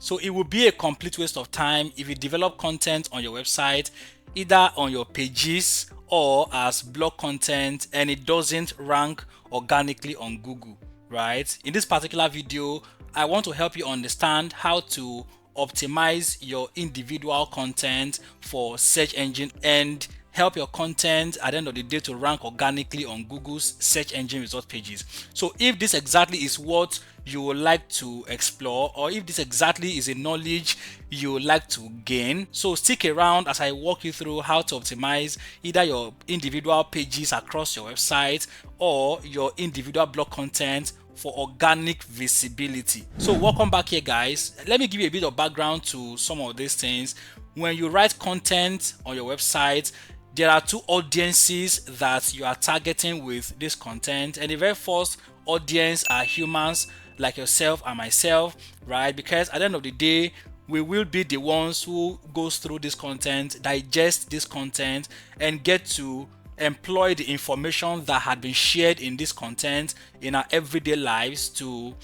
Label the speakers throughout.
Speaker 1: So it will be a complete waste of time if you develop content on your website, either on your pages or as blog content, and it doesn't rank organically on Google, right? In this particular video, I want to help you understand how to optimize your individual content for search engine and help your content at the end of the day to rank organically on Google's search engine result pages. So if this exactly is what you would like to explore, or if this exactly is a knowledge you would like to gain, so stick around as I walk you through how to optimize either your individual pages across your website or your individual blog content for organic visibility. So welcome back here, guys. Let me give you a bit of background to some of these things. When you write content on your website, there are two audiences that you are targeting with this content, and the very first audience are humans like yourself and myself, right? Because at the end of the day, we will be the ones who goes through this content, digest this content, and get to employ the information that had been shared in this content in our everyday lives to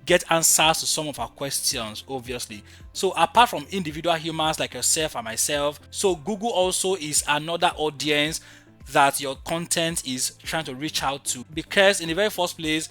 Speaker 1: get answers to some of our questions, obviously. So apart from individual humans like yourself and myself, so Google also is another audience that your content is trying to reach out to, because in the very first place,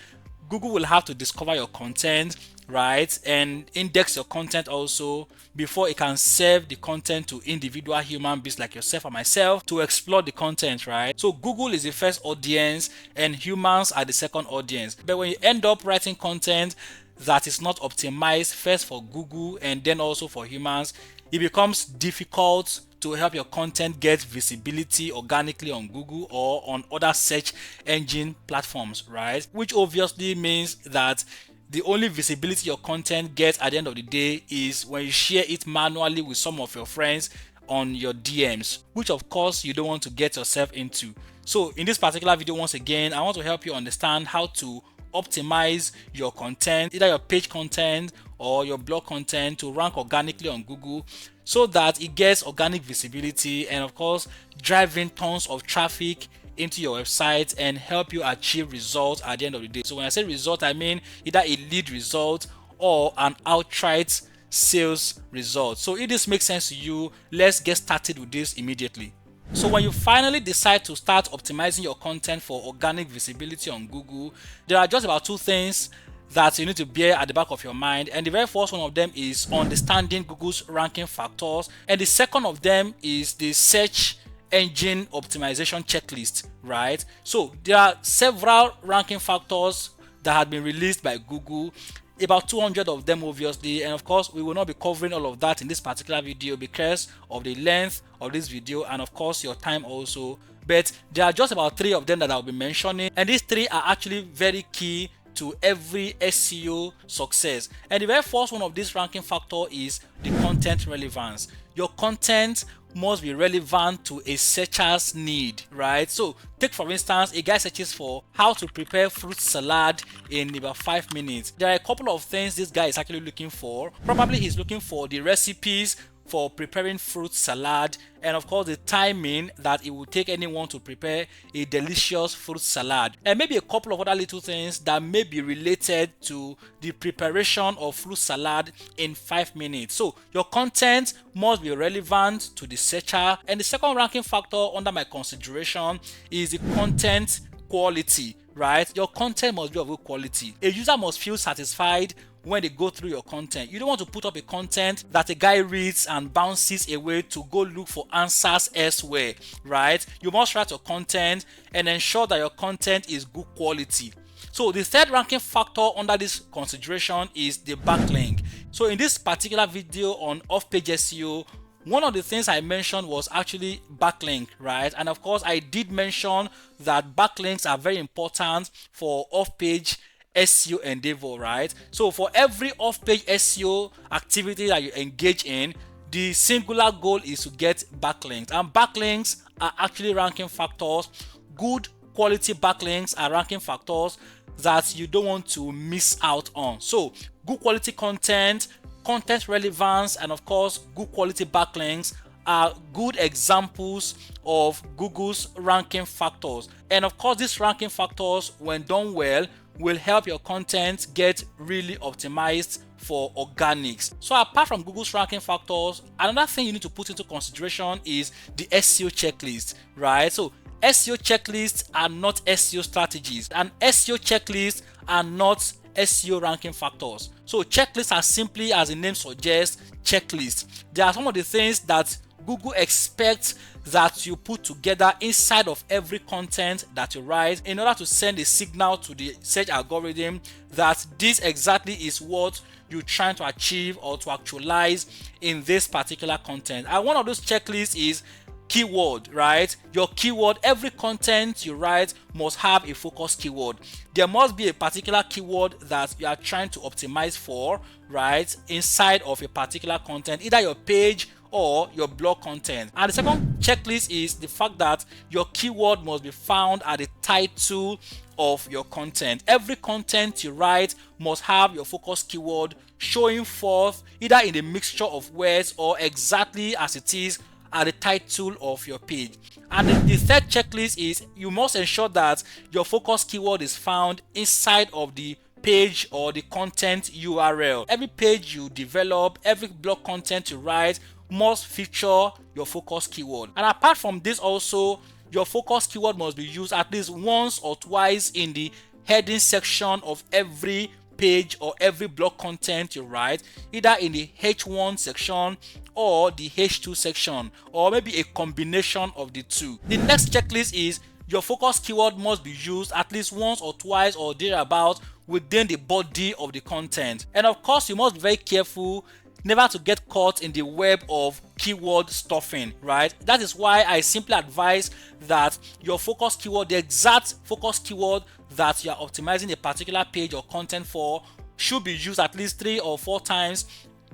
Speaker 1: Google will have to discover your content, right, and index your content also before it can serve the content to individual human beings like yourself and myself to explore the content, right? So Google is the first audience and humans are the second audience. But when you end up writing content that is not optimized first for Google and then also for humans, it becomes difficult to help your content get visibility organically on Google or on other search engine platforms, right? Which obviously means that the only visibility your content gets at the end of the day is when you share it manually with some of your friends on your DMs, which of course you don't want to get yourself into. So in this particular video, once again, I want to help you understand how to optimize your content, either your page content or your blog content, to rank organically on Google so that it gets organic visibility and of course driving tons of traffic into your website and help you achieve results at the end of the day. So when I say result, I mean either a lead result or an outright sales result. So if this makes sense to you, let's get started with this immediately. So when you finally decide to start optimizing your content for organic visibility on Google, there are just about two things that you need to bear at the back of your mind. And the very first one of them is understanding Google's ranking factors. And the second of them is the search engine optimization checklist, right? So there are several ranking factors that have been released by Google, about 200 of them obviously, and of course we will not be covering all of that in this particular video because of the length of this video and of course your time also. But there are just about 3 of them that I'll be mentioning, and these 3 are actually very key to every SEO success. And the very first one of this ranking factor is the content relevance. Your content must be relevant to a searcher's need, right? So take for instance, a guy searches for how to prepare fruit salad in about 5 minutes. There are a couple of things this guy is actually looking for. Probably he's looking for the recipes for preparing fruit salad, and of course the timing that it would take anyone to prepare a delicious fruit salad, and maybe a couple of other little things that may be related to the preparation of fruit salad in 5 minutes. So your content must be relevant to the searcher. And the second ranking factor under my consideration is the content quality, right? Your content must be of good quality. A user must feel satisfied when they go through your content. You don't want to put up a content that a guy reads and bounces away to go look for answers elsewhere, right? You must write your content and ensure that your content is good quality. So the third ranking factor under this consideration is the backlink. So in this particular video on off-page SEO, one of the things I mentioned was actually backlink, right? And of course I did mention that backlinks are very important for off-page SEO endeavor, right? So for every off-page SEO activity that you engage in, the singular goal is to get backlinks, and backlinks are actually ranking factors. Good quality backlinks are ranking factors that you don't want to miss out on. So good quality content, content relevance, and of course good quality backlinks are good examples of Google's ranking factors. And of course these ranking factors, when done well, will help your content get really optimized for organics. So apart from Google's ranking factors, another thing you need to put into consideration is the SEO checklist, right? So SEO checklists are not SEO strategies, and SEO checklists are not SEO ranking factors. So checklists are simply, as the name suggests, checklists. They are some of the things that Google expects that you put together inside of every content that you write in order to send a signal to the search algorithm that this exactly is what you're trying to achieve or to actualize in this particular content. And one of those checklists is keyword, right? Your keyword, every content you write must have a focus keyword. There must be a particular keyword that you are trying to optimize for, right, inside of a particular content, either your page or your blog content. And the second checklist is the fact that your keyword must be found at the title of your content. Every content you write must have your focus keyword showing forth either in the mixture of words or exactly as it is at the title of your page. And the third checklist is you must ensure that your focus keyword is found inside of the page or the content URL. Every page you develop, every blog content you write must feature your focus keyword. And apart from this also, your focus keyword must be used at least once or twice in the heading section of every page or every blog content you write, either in the H1 section or the H2 section, or maybe a combination of the two. The next checklist is your focus keyword must be used at least once or twice or thereabout within the body of the content. And of course, you must be very careful never to get caught in the web of keyword stuffing, right? That is why I simply advise that your focus keyword, the exact focus keyword that you are optimizing a particular page or content for, should be used at least 3 or 4 times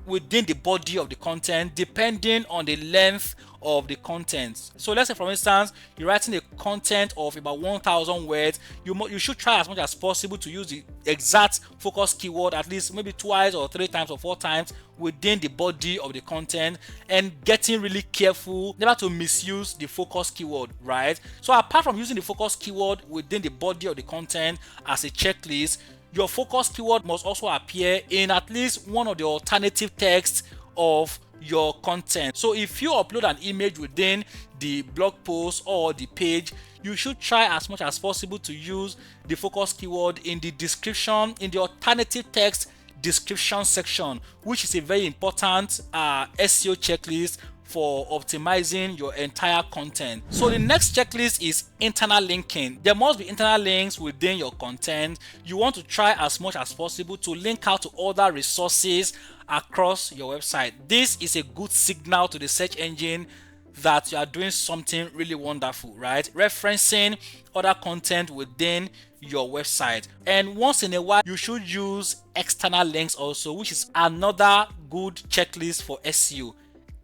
Speaker 1: within the body of the content, depending on the length of the content. So let's say, for instance, you're writing a content of about 1,000 words. You should try as much as possible to use the exact focus keyword at least maybe twice or 3 times or 4 times within the body of the content, and getting really careful never to misuse the focus keyword, right? So apart from using the focus keyword within the body of the content as a checklist, your focus keyword must also appear in at least one of the alternative texts of your content. So if you upload an image within the blog post or the page, you should try as much as possible to use the focus keyword in the description, in the alternative text description section, which is a very important SEO checklist for optimizing your entire content. So the next checklist is internal linking. There must be internal links within your content. You want to try as much as possible to link out to other resources across your website. This is a good signal to the search engine that you are doing something really wonderful, right? Referencing other content within your website. And once in a while, you should use external links also, which is another good checklist for SEO.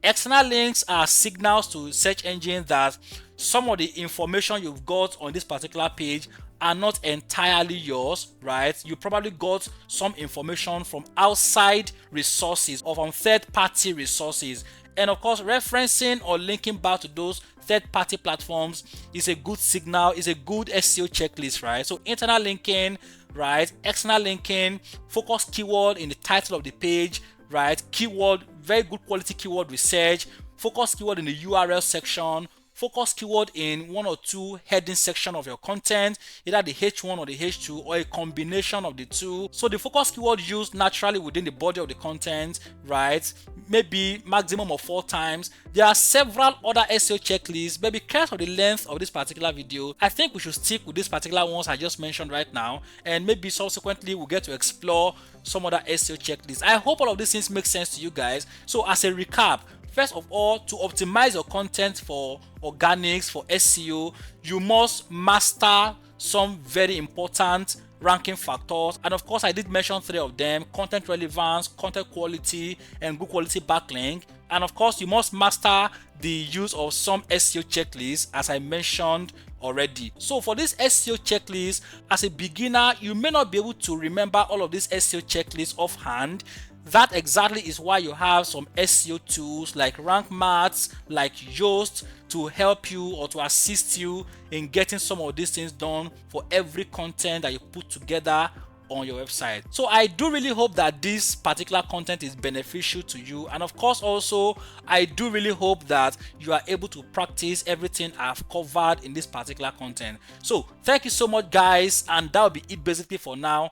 Speaker 1: External links are signals to search engine that some of the information you've got on this particular page are not entirely yours, right? You probably got some information from outside resources or from third-party resources. And of course, referencing or linking back to those third-party platforms is a good signal, is a good SEO checklist, right? So internal linking, right? External linking, focus keyword in the title of the page, right? Keyword, very good quality keyword research, focus keyword in the URL section, focus keyword in 1 or 2 heading section of your content, either the H1 or the H2 or a combination of the two. So the focus keyword used naturally within the body of the content, right? Maybe maximum of 4 times. There are several other SEO checklists, but because of the length of this particular video, I think we should stick with these particular ones I just mentioned right now, and maybe subsequently we'll get to explore some other SEO checklists. I hope all of these things make sense to you guys. So as a recap, first of all, to optimize your content for organics, for SEO, you must master some very important ranking factors. And of course, I did mention 3 of them: content relevance, content quality, and good quality backlink. And of course, you must master the use of some SEO checklists, as I mentioned already. So for this SEO checklist, as a beginner, you may not be able to remember all of these SEO checklists offhand. That exactly is why you have some SEO tools like Rank Maths, like Yoast, to help you or to assist you in getting some of these things done for every content that you put together on your website. So I do really hope that this particular content is beneficial to you, and of course also I do really hope that you are able to practice everything I've covered in this particular content. So thank you so much guys, and that'll be it basically for now.